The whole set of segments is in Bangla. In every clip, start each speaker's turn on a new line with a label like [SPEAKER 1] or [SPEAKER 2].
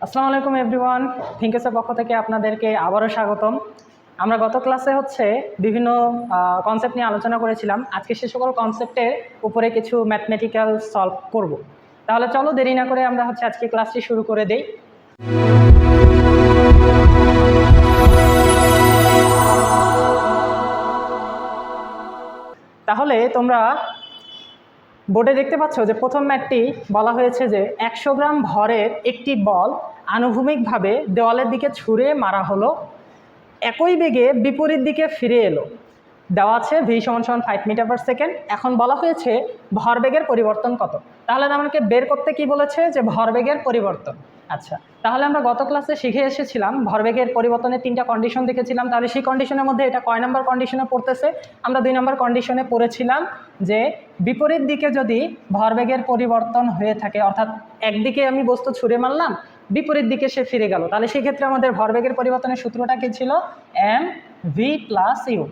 [SPEAKER 1] আসসালামু আলাইকুম এভরিওয়ান, থিঙ্কেসের পক্ষ থেকে আপনাদেরকে আবারও স্বাগতম। আমরা গত ক্লাসে বিভিন্ন কনসেপ্ট নিয়ে আলোচনা করেছিলাম। আজকে সে সকল কনসেপ্টের উপরে কিছু ম্যাথমেটিক্যাল সলভ করব। তাহলে চলো দেরি না করে আমরা আজকে ক্লাসটি শুরু করে দেই। তাহলে তোমরা বোর্ডে দেখতে পাচ্ছ যে প্রথম ম্যাথটি বলা হয়েছে যে 100 গ্রাম ভরের একটি বল আনুভূমিকভাবে দেওয়ালের দিকে ছুঁড়ে মারা হলো, একই বেগে বিপরীত দিকে ফিরে এলো। দেওয়া আছে v = 5 মিটার পার সেকেন্ড। এখন বলা হয়েছে ভরবেগের পরিবর্তন কত। তাহলে আমাকে বের করতে কি বলেছে, যে ভরবেগের পরিবর্তন। আচ্ছা, তাহলে আমরা গত ক্লাসে শিখে এসেছিলাম ভরবেগের পরিবর্তনের 3টা কন্ডিশন দেখেছিলাম। তাহলে সেই কন্ডিশনের মধ্যে এটা কয় নম্বর কন্ডিশনে পড়তেছে? আমরা 2 নম্বর কন্ডিশনে পড়েছিলাম যে বিপরীত দিকে যদি ভরবেগের পরিবর্তন হয়ে থাকে, অর্থাৎ একদিকে আমি বস্তু ছুঁড়ে মারলাম, বিপরীত দিকে সে ফিরে গেল, তাহলে সেই ক্ষেত্রে আমাদের ভরবেগের পরিবর্তনের সূত্রটা কি ছিল? mv + u।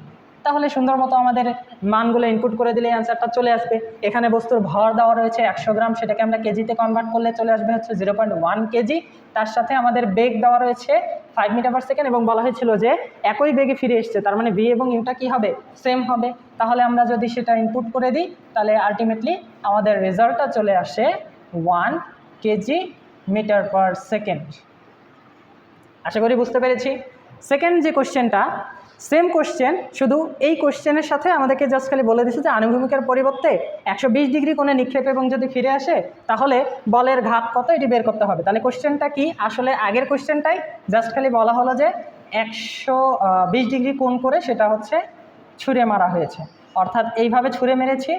[SPEAKER 1] তাহলে সুন্দর মতো আমাদের মানগুলো ইনপুট করে দিলে অ্যান্সারটা চলে আসবে। এখানে বস্তুর ভর দেওয়া রয়েছে 100 গ্রাম, সেটাকে আমরা কেজিতে কনভার্ট করলে চলে আসবে 0.1 কেজি। তার সাথে আমাদের বেগ দেওয়া রয়েছে 5 মিটার পার সেকেন্ড এবং বলা হয়েছিল যে একই বেগে ফিরে এসছে, তার মানে ভি এবং ইউটা কি হবে? সেম হবে। তাহলে আমরা যদি সেটা ইনপুট করে দিই তাহলে আলটিমেটলি আমাদের রেজাল্টটা চলে আসে 1 কেজি মিটার পার সেকেন্ড। আশা করি বুঝতে পেরেছি। সেকেন্ড যে কোশ্চেনটা, সেম কোশ্চেন, শুধু এই কোশ্চেনের সাথে আমাদেরকে জাস্ট খালি বলে দিচ্ছে যে আনুভূমিকের পরিবর্তে 120 ডিগ্রি কোণে নিক্ষেপ এবং যদি ফিরে আসে তাহলে বলের ঘাত কত, এটি বের করতে হবে। তাহলে কোশ্চেনটা কি? আসলে আগের কোশ্চেনটাই জাস্ট খালি বলা হলো যে 120 ডিগ্রি কোণ করে সেটা ছুঁড়ে মারা হয়েছে, অর্থাৎ এইভাবে ছুঁড়ে মেরেছি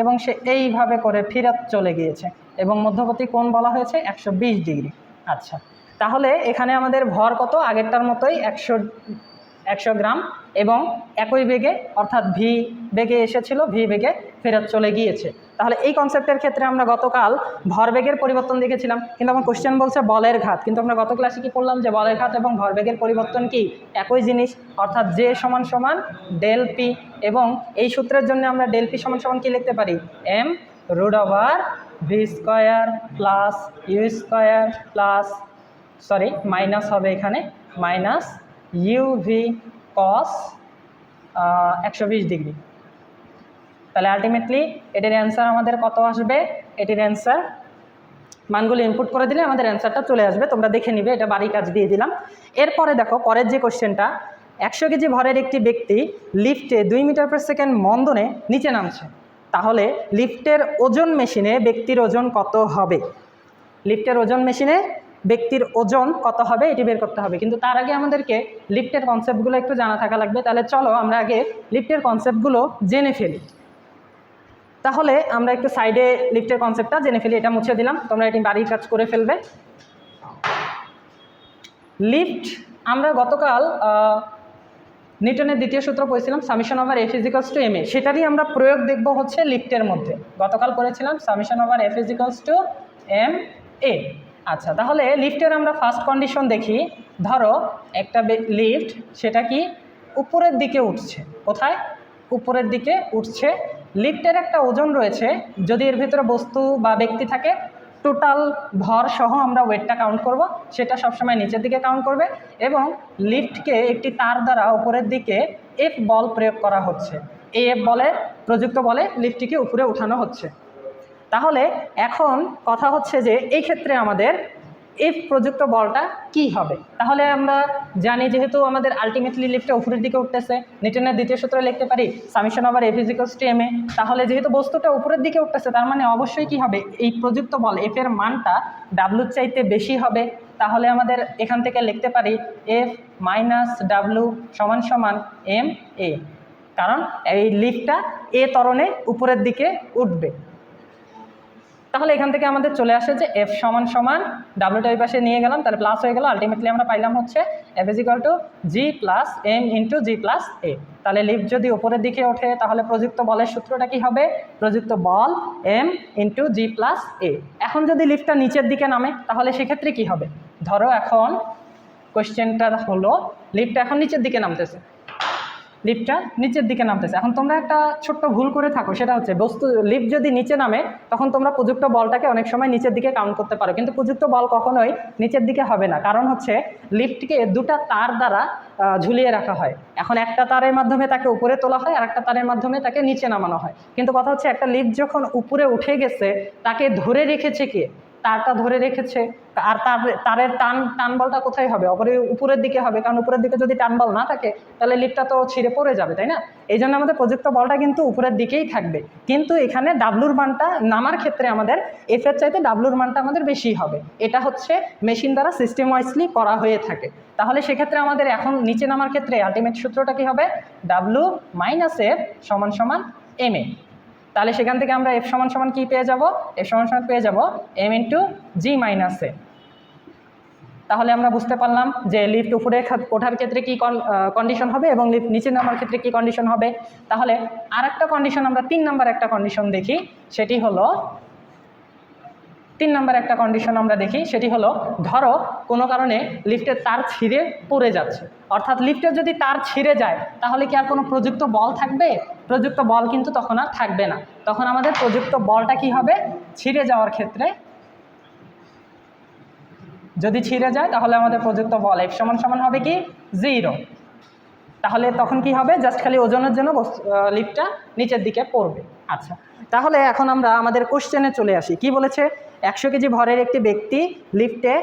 [SPEAKER 1] এবং সে এইভাবে করে ফিরত চলে গিয়েছে এবং মধ্যবর্তী কোণ বলা হয়েছে 120 ডিগ্রি। আচ্ছা, তাহলে এখানে আমাদের ভর কত? আগেরটার মতোই 100 গ্রাম এবং একই বেগে, অর্থাৎ ভি বেগে এসেছিল, ভি বেগে ফেরত চলে গিয়েছে। তাহলে এই কনসেপ্টের ক্ষেত্রে আমরা গতকাল ভরবেগের পরিবর্তন দেখেছিলাম, কিন্তু আমার কোশ্চেন বলছে বলের ঘাত। কিন্তু আমরা গত ক্লাসে কি করলাম, যে বলের ঘাত এবং ভরবেগের পরিবর্তন কি একই জিনিস, অর্থাৎ জে = ডেল পি। এবং এই সূত্রের জন্য আমরা ডেল পি = কি লিখতে পারি? m√v² plus u² plus minus হবে এখানে মাইনাস uv cos 120 ডিগ্রি। তাহলে আলটিমেটলি এটির অ্যান্সার আমাদের কত আসবে? এটির অ্যান্সার মানগুলো ইনপুট করে দিলে আমাদের অ্যান্সারটা চলে আসবে। তোমরা দেখে নিবে, এটা বাড়ি কাজ দিয়ে দিলাম। এরপরে দেখো পরের যে কোশ্চেনটা, 100 কেজি ভরের একটি ব্যক্তি লিফটে 2 মিটার পার সেকেন্ড মন্দনে নিচে নামছে। তাহলে লিফটের ওজন মেশিনে ব্যক্তির ওজন কত হবে? লিফটের ওজন মেশিনে ব্যক্তির ওজন কত হবে এটি বের করতে হবে। কিন্তু তার আগে আমাদেরকে লিফটের কনসেপ্টগুলো একটু জানা থাকা লাগবে। তাহলে চলো আমরা আগে লিফটের কনসেপ্টগুলো জেনে ফেলি। তাহলে আমরা একটু সাইডে লিফটের কনসেপ্টটা জেনে ফেলি। এটা মুছে দিলাম, তোমরা এটি বাড়ির কাজ করে ফেলবে। লিফট আমরা গতকাল নিউটনের দ্বিতীয় সূত্র পড়েছিলাম, F = ma। সেটারই আমরা প্রয়োগ দেখব লিফটের মধ্যে। গতকাল পড়েছিলাম F = ma। আচ্ছা, তাহলে লিফটের আমরা ফার্স্ট কন্ডিশন দেখি। ধরো একটা লিফট, সেটা কি উপরের দিকে উঠছে। কোথায়? উপরের দিকে উঠছে। লিফটের একটা ওজন রয়েছে, যদি এর ভিতরে বস্তু বা ব্যক্তি থাকে, টোটাল ভর সহ আমরা ওয়েটটা কাউন্ট করব, সেটা সবসময় নিচের দিকে কাউন্ট করবে। এবং লিফটকে একটি তার দ্বারা উপরের দিকে এফ বল প্রয়োগ করা হচ্ছে। এই এফ বলে, প্রযুক্ত বলে লিফটটিকে উপরে উঠানো হচ্ছে। তাহলে এখন কথা যে এই ক্ষেত্রে আমাদের এফ প্রযুক্ত বলটা কি হবে? তাহলে আমরা জানি, যেহেতু আমাদের আলটিমেটলি লিফটটা উপরের দিকে উঠতেছে, নিউটনের দ্বিতীয় সূত্রে লিখতে পারি F = ma। তাহলে যেহেতু বস্তুটা উপরের দিকে উঠতেছে, তার মানে অবশ্যই কি হবে? এই প্রযুক্ত বল এফ এর মানটা ডাব্লুর চাইতে বেশি হবে। তাহলে আমাদের এখান থেকে লিখতে পারি F - W = ma, কারণ এই লিফটটা এ ত্বরণে উপরের দিকে উঠবে। তাহলে এখান থেকে আমাদের চলে আসে যে F = ডাব্লুটা ওই পাশে নিয়ে গেলাম, তাহলে প্লাস হয়ে গেল। আলটিমেটলি আমরা পাইলাম F = G + m × G + a। তাহলে লিফট যদি উপরের দিকে ওঠে তাহলে প্রযুক্ত বলের সূত্রটা কি হবে? প্রযুক্ত বল m × G + a। এখন যদি লিফটটা নিচের দিকে নামে তাহলে সেক্ষেত্রে কি হবে? ধরো এখন কোশ্চেনটা হলো লিফটটা এখন নিচের দিকে নামতেছে। লিফটটা নিচের দিকে নামতেছে। এখন তোমরা একটা ছোট্ট ভুল করে থাকো, সেটা হচ্ছে লিফট যদি নিচে নামে তখন তোমরা প্রযুক্ত বলটাকে অনেক সময় নিচের দিকে কাউন্ট করতে পারো, কিন্তু প্রযুক্ত বল কখনোই নিচের দিকে হবে না। কারণ হচ্ছে লিফটকে দুটা তার দ্বারা ঝুলিয়ে রাখা হয়। এখন একটা তারের মাধ্যমে তাকে উপরে তোলা হয় আর একটা তারের মাধ্যমে তাকে নিচে নামানো হয়। কিন্তু কথা হচ্ছে একটা লিফট যখন উপরে উঠে গেছে তাকে ধরে রেখেছে কে? তারটা ধরে রেখেছে। আর তারের টান বলটা কোথায় হবে? উপরের দিকে হবে, কারণ উপরের দিকে যদি টান বল না থাকে তাহলে লিফটটা তো ছিঁড়ে পড়ে যাবে, তাই না? এই জন্য আমাদের প্রযুক্ত বলটা কিন্তু উপরের দিকেই থাকবে। কিন্তু এখানে ডাব্লুর মানটা নামার ক্ষেত্রে আমাদের এফ এর চাইতে ডাব্লুর মানটা আমাদের বেশি হবে। এটা হচ্ছে মেশিন দ্বারা সিস্টেম ওয়াইজলি করা হয়ে থাকে। তাহলে সেক্ষেত্রে আমাদের এখন নিচে নামার ক্ষেত্রে আলটিমেট সূত্রটা কি হবে? ডাব্লু মাইনাস এফ সমান সমান এম এ। তাহলে সেখান থেকে আমরা এফ সমান সমান কি পেয়ে যাব? এফ সমান সমান পেয়ে যাব এম ইন্টু জি মাইনাস এ। তাহলে আমরা বুঝতে পারলাম যে লিফট উপরে ওঠার ক্ষেত্রে কি কন্ডিশন হবে এবং লিফট নিচে নামার ক্ষেত্রে কি কন্ডিশন হবে। তাহলে আর একটা কন্ডিশন আমরা 3 নাম্বার একটা কন্ডিশন দেখি, সেটি হলো 3 নাম্বার একটা কন্ডিশন আমরা দেখি, সেটি হলো ধরো কোনো কারণে লিফটের তার ছিঁড়ে পড়ে যাচ্ছে। অর্থাৎ লিফটের যদি তার ছিঁড়ে যায় তাহলে কি আর কোনো প্রযুক্ত বল থাকবে? প্রযুক্ত বল কিন্তু তখন আর থাকবে না। তখন আমাদের প্রযুক্ত বলটা কি হবে? ছিঁড়ে যাওয়ার ক্ষেত্রে যদি ছিঁড়ে যায় তাহলে আমাদের প্রযুক্ত বল এফ সমান সমান হবে কি? 0। তাহলে তখন কি হবে? জাস্ট খালি ওজনের জন্য লিফটটা নিচের দিকে পড়বে। আচ্ছা, তাহলে এখন আমরা আমাদের কোশ্চেনে চলে আসি। কি বলেছে? 100 কেজি ভরের একটি ব্যক্তি লিফটে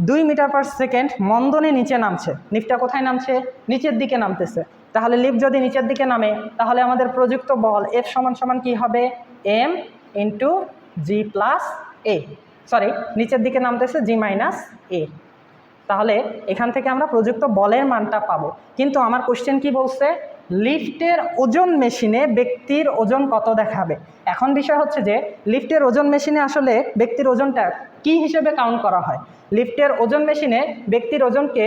[SPEAKER 1] 2 মিটার পার সেকেন্ড মন্দনে নিচে নামছে। লিফটটা কোথায় নামছে? নিচের দিকে নামতেছে। তাহলে লিফট যদি নিচের দিকে নামে তাহলে আমাদের প্রযুক্ত বল এফ সমান সমান কি হবে? এম ইন্টু জি প্লাস এ। সরি, নিচের দিকে নামতেছে জি মাইনাস এ। তাহলে এখান থেকে আমরা প্রযুক্ত বলের মানটা পাবো। কিন্তু আমার কোশ্চেন কি বলছে? লিফটের ওজন মেশিনে ব্যক্তির ওজন কত দেখাবে। এখন বিষয় হচ্ছে যে লিফটের ওজন মেশিনে আসলে ব্যক্তির ওজনটা কি হিসেবে কাউন্ট করা হয়? লিফটের ওজন মেশিনে ব্যক্তির ওজনকে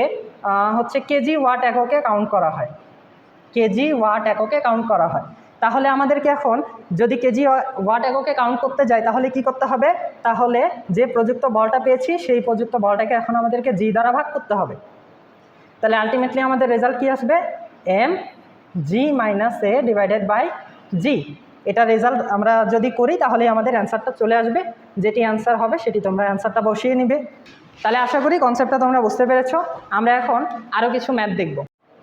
[SPEAKER 1] হচ্ছে কেজি ওয়াট এককে কাউন্ট করা হয়। কেজি ওয়াট এককে কাউন্ট করা হয়। তাহলে আমাদেরকে এখন যদি কেজি ওয়াট এককে কাউন্ট করতে যাই তাহলে কি করতে হবে? তাহলে যে প্রযুক্ত বলটা পেয়েছি সেই প্রযুক্ত বলটাকে এখন আমাদেরকে জি দ্বারা ভাগ করতে হবে। তাহলে আলটিমেটলি আমাদের রেজাল্ট কি আসবে? M G minus A divided by G. এটা রেজাল্ট আমরা যদি করি তাহলে আমাদের অ্যান্সারটা চলে আসবে। যেটি অ্যান্সার হবে সেটি তোমরা অ্যান্সারটা বসিয়ে নিবে। তাহলে আশা করি কনসেপ্টটা তোমরা বুঝতে পেরেছ। আমরা এখন আরও কিছু ম্যাথ দেখব।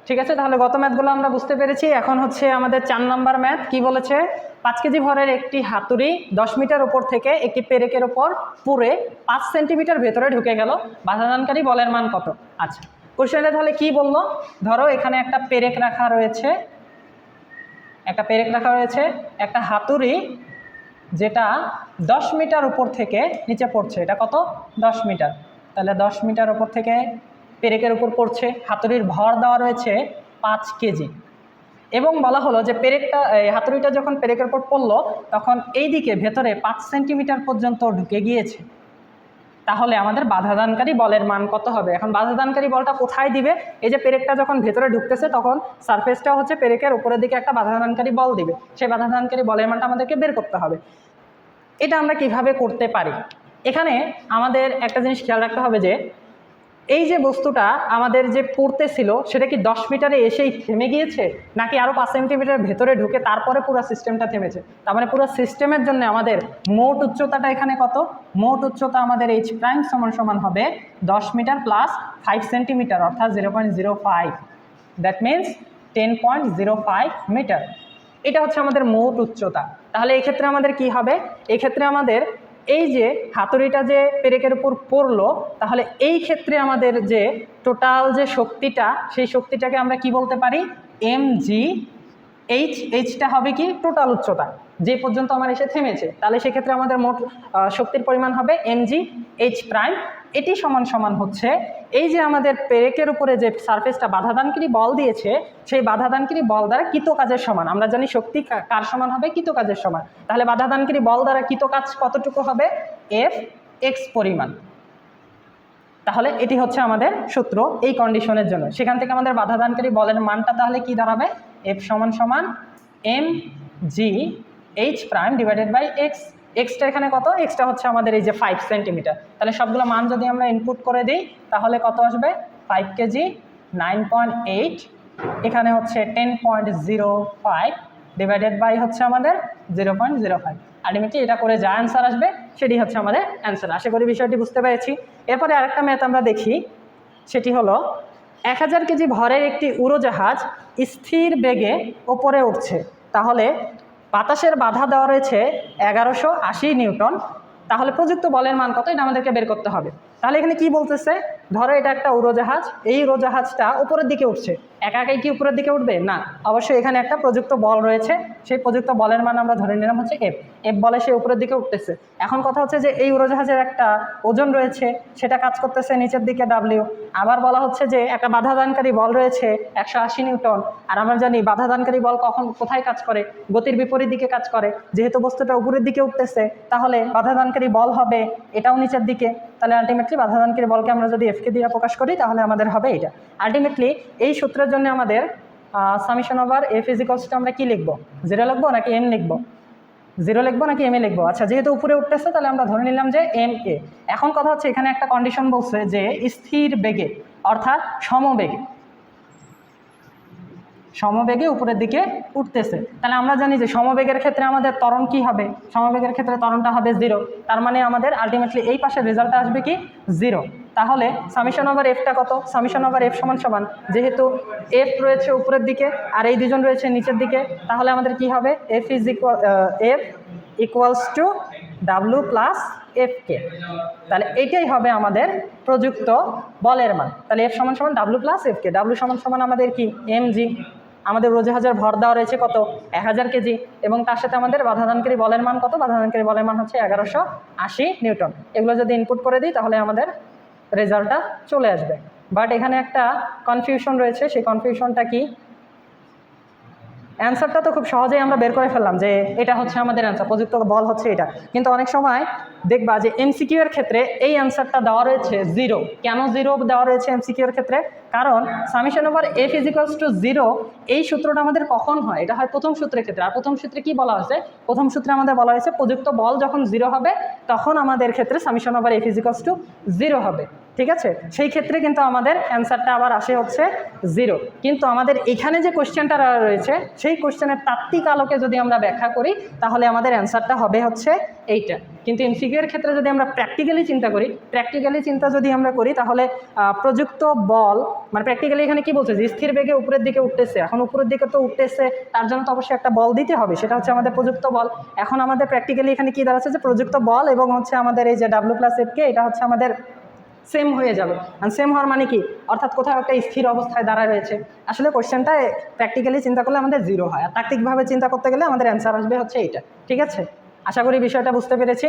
[SPEAKER 1] ঠিক আছে, তাহলে গত ম্যাথগুলো আমরা বুঝতে পেরেছি। এখন হচ্ছে আমাদের 4 নাম্বার ম্যাথ। কি বলেছে? 5 কেজি ভরের একটি হাতুড়ি 10 মিটার উপর থেকে একটি পেরেকের উপর পুরে 5 সেন্টিমিটার ভেতরে ঢুকে গেল, বাধাদানকারী বলের মান কত? আচ্ছা, কোশ্চেনটা তাহলে কি বললো? ধরো এখানে একটা পেরেক রাখা রয়েছে, একটা হাতুড়ি যেটা 10 মিটার উপর থেকে নিচে পড়ছে। এটা কত? 10 মিটার। তাহলে 10 মিটার উপর থেকে পেরেকের উপর পড়ছে। হাতুড়ির ভর দেওয়া রয়েছে 5 কেজি এবং বলা হলো যে হাতুড়িটা যখন পেরেকের উপর পড়লো তখন এই দিকে ভেতরে 5 সেন্টিমিটার পর্যন্ত ঢুকে গিয়েছে। তাহলে আমাদের বাধাদানকারী বলের মান কত হবে? এখন বাধাদানকারী বলটা কোথায় দিবে? এই যে পেরেকটা যখন ভেতরে ঢুকতেছে তখন সারফেসটা হচ্ছে পেরেকের উপরের দিকে একটা বাধাদানকারী বল দিবে। সেই বাধাদানকারী বলের মানটা আমাদেরকে বের করতে হবে। এটা আমরা কিভাবে করতে পারি? এখানে আমাদের একটা জিনিস খেয়াল রাখতে হবে যে এই যে বস্তুটা আমাদের যে পড়তেছিল সেটা কি 10 মিটারে এসেই থেমে গিয়েছে নাকি আরও 5 সেন্টিমিটার ভেতরে ঢুকে তারপরে পুরো সিস্টেমটা থেমেছে? তার মানে পুরো সিস্টেমের জন্য আমাদের মোট উচ্চতাটা এখানে কত? মোট উচ্চতা আমাদের এইচ প্রাইম সমান সমান হবে 10 মিটার প্লাস 5 সেন্টিমিটার অর্থাৎ 0.05। That means 10.05 metre. এটা হচ্ছে আমাদের মোট উচ্চতা। তাহলে এক্ষেত্রে আমাদের কি হবে? এক্ষেত্রে আমাদের এই যে হাতুড়িটা যে পেরেকের উপর পড়লো তাহলে এই ক্ষেত্রে আমাদের যে টোটাল যে শক্তিটা সেই শক্তিটাকে আমরা কি বলতে পারি? M G H. এইচটা হবে কি? টোটাল উচ্চতা যে পর্যন্ত আমার এসে থেমেছে। তাহলে সেক্ষেত্রে আমাদের মোট শক্তির পরিমাণ হবে এম জি এইচ প্রাইম। এটি সমান সমান হচ্ছে এই যে আমাদের পেরেকের উপরে যে সারফেসটা বাধাদানকারী বল দিয়েছে সেই বাধাদানকারী বল দ্বারা কৃত কাজের সমান। আমরা জানি শক্তি কার সমান হবে? কৃত কাজের সমান। তাহলে বাধাদানকারী বল দ্বারা কৃত কাজ কতটুকু হবে? এফ এক্স পরিমাণ। তাহলে এটি হচ্ছে আমাদের সূত্র এই কন্ডিশনের জন্য। সেখান থেকে আমাদের বাধাদানকারী বলের মানটা তাহলে কি দাঁড়াবে? এফ সমান সমান M G H prime divided by X. এক্সটা এখানে কত? এক্সটা হচ্ছে আমাদের এই যে 5 সেন্টিমিটার। তাহলে সবগুলো মান যদি আমরা ইনপুট করে দিই তাহলে কত আসবে? 5 কেজি, 9.8 এখানে হচ্ছে 10.05 ডিভাইডেড বাই হচ্ছে আমাদের 0.05। আলটিমেটলি এটা করে যা অ্যান্সার আসবে সেটি হচ্ছে আমাদের অ্যান্সার। আশা করি বিষয়টি বুঝতে পেরেছি। এরপরে আরেকটা ম্যাথ আমরা দেখি, সেটি হলো 1000 কেজি ভরের একটি উড়োজাহাজ স্থির বেগে ওপরে উঠছে, তাহলে বাতাসের বাধা দেওয়া রয়েছে 1180 নিউটন, তাহলে প্রযুক্ত বলের মান কত এটা আমাদেরকে বের করতে হবে। তাহলে এখানে কি বলতেছে, ধরো এটা একটা উড়োজাহাজ, এই উড়োজাহাজটা উপরের দিকে উঠছে, একা একাই কি উপরের দিকে উঠবে না, অবশ্যই এখানে একটা প্রযুক্ত বল রয়েছে, সেই প্রযুক্ত বলের মান আমরা ধরে নিলাম হচ্ছে এফ। এফ বলে সে উপরের দিকে উঠতেছে। এখন কথা হচ্ছে যে এই উড়োজাহাজের একটা ওজন রয়েছে, সেটা কাজ করতেছে নিচের দিকে ডাব্লিউ। আবার বলা হচ্ছে যে একটা বাধাদানকারী বল রয়েছে 180 নিউটন, আর আমরা জানি বাধাদানকারী বল কোথায় কাজ করে, গতির বিপরীত দিকে কাজ করে। যেহেতু বস্তুটা উপরের দিকে উঠতেছে, তাহলে বাধাদানকারী বল হবে এটাও নিচের দিকে, তাহলে আলটিমেটলি বাধাদানকারী বলকে আমরা যদি এফকে দিয়ে প্রকাশ করি তাহলে আমাদের হবে এটা। আলটিমেটলি এই সূত্রের জন্য আমাদের summation over F is equals to আমরা কি লিখবো, 0 লিখবো নাকি এম লিখবো, 0 লিখবো নাকি এম এ লিখবো? আচ্ছা, যেহেতু উপরে উঠতেছে তাহলে আমরা ধরে নিলাম যে এম এ। এখন কথা হচ্ছে এখানে একটা কন্ডিশন বলছে যে স্থির বেগে অর্থাৎ সমবেগে উপরের দিকে উঠতেছে, তাহলে আমরা জানি যে সমবেগের ক্ষেত্রে আমাদের ত্বরণ কি হবে, সমবেগের ক্ষেত্রে ত্বরণটা হবে 0, তার মানে আমাদের আলটিমেটলি এই পাশের রেজাল্টটা আসবে কি 0। তাহলে সামেশন ওভার এফটা কত, সামেশন ওভার এফ সমান সমান, যেহেতু এফ রয়েছে উপরের দিকে আর এই দুজন রয়েছে নিচের দিকে, তাহলে আমাদের কি হবে F equals to W plus F K. তাহলে এইটাই হবে আমাদের প্রযুক্ত বলের মান। তাহলে এফ সমান সমান ডাব্লু প্লাস এফ কে, ডাব্লু সমান সমান আমাদের কি এম জি। আমাদের উড়োজাহাজের ভর দেওয়া রয়েছে কত 1000 কেজি, এবং তার সাথে আমাদের বাধাদানকারী বলের মান কত, বাধাদানকারী বলের মান হচ্ছে 1180 নিউটন। এগুলো যদি ইনপুট করে দিই তাহলে আমাদের রেজাল্টটা চলে আসবে। বাট এখানে একটা কনফিউশন রয়েছে, সেই কনফিউশনটা কি, অ্যান্সারটা তো খুব সহজেই আমরা বের করে ফেললাম যে এটা হচ্ছে আমাদের অ্যান্সার, প্রযুক্ত বল হচ্ছে এটা, কিন্তু অনেক সময় দেখবা যে এমসিকিউ এর ক্ষেত্রে এই অ্যান্সারটা দেওয়া রয়েছে 0। কেন 0 দেওয়া রয়েছে এমসিকিউ এর ক্ষেত্রে? কারণ summation over F is equals to 0 এই সূত্রটা আমাদের কখন হয়, এটা হয় প্রথম সূত্রের ক্ষেত্রে। আর প্রথম সূত্রে কি বলা হয়েছে, প্রথম সূত্রে আমাদের বলা হয়েছে প্রযুক্ত বল যখন 0 হবে তখন আমাদের ক্ষেত্রে summation over F is equals to 0 হবে। ঠিক আছে, সেই ক্ষেত্রে কিন্তু আমাদের অ্যান্সারটা আবার আসে হচ্ছে 0। কিন্তু আমাদের এখানে যে কোশ্চেনটা রয়েছে সেই কোশ্চেনের তাত্ত্বিক আলোকে যদি আমরা ব্যাখ্যা করি তাহলে আমাদের অ্যান্সারটা হবে হচ্ছে এইটা। কিন্তু এমসিকিউ এর ক্ষেত্রে যদি আমরা প্র্যাকটিক্যালি চিন্তা যদি আমরা করি তাহলে প্রযুক্ত বল মানে প্র্যাকটিক্যালি এখানে কি বলছে যে স্থির বেগে উপরের দিকে উঠতেছে, এখন উপরের দিকে তো উঠতেছে, তার জন্য তো অবশ্যই একটা বল দিতে হবে, সেটা হচ্ছে আমাদের প্রযুক্ত বল। এখন আমাদের প্র্যাকটিক্যালি এখানে কি দাঁড়াচ্ছে যে প্রযুক্ত বল এবং হচ্ছে আমাদের এই যে ডাব্লু প্লাস এফ কে, এটা হচ্ছে আমাদের সেম হয়ে যাবে। আর সেম হওয়ার মানে কি, অর্থাৎ কোথাও একটা স্থির অবস্থায় দাঁড়ায় রয়েছে। আসলে কোশ্চেনটা প্র্যাকটিক্যালি চিন্তা করলে আমাদের 0 হয়, আর তাত্ত্বিকভাবে চিন্তা করতে গেলে আমাদের অ্যান্সার আসবে হচ্ছে এইটা। ঠিক আছে, আশা করি বিষয়টা বুঝতে পেরেছি।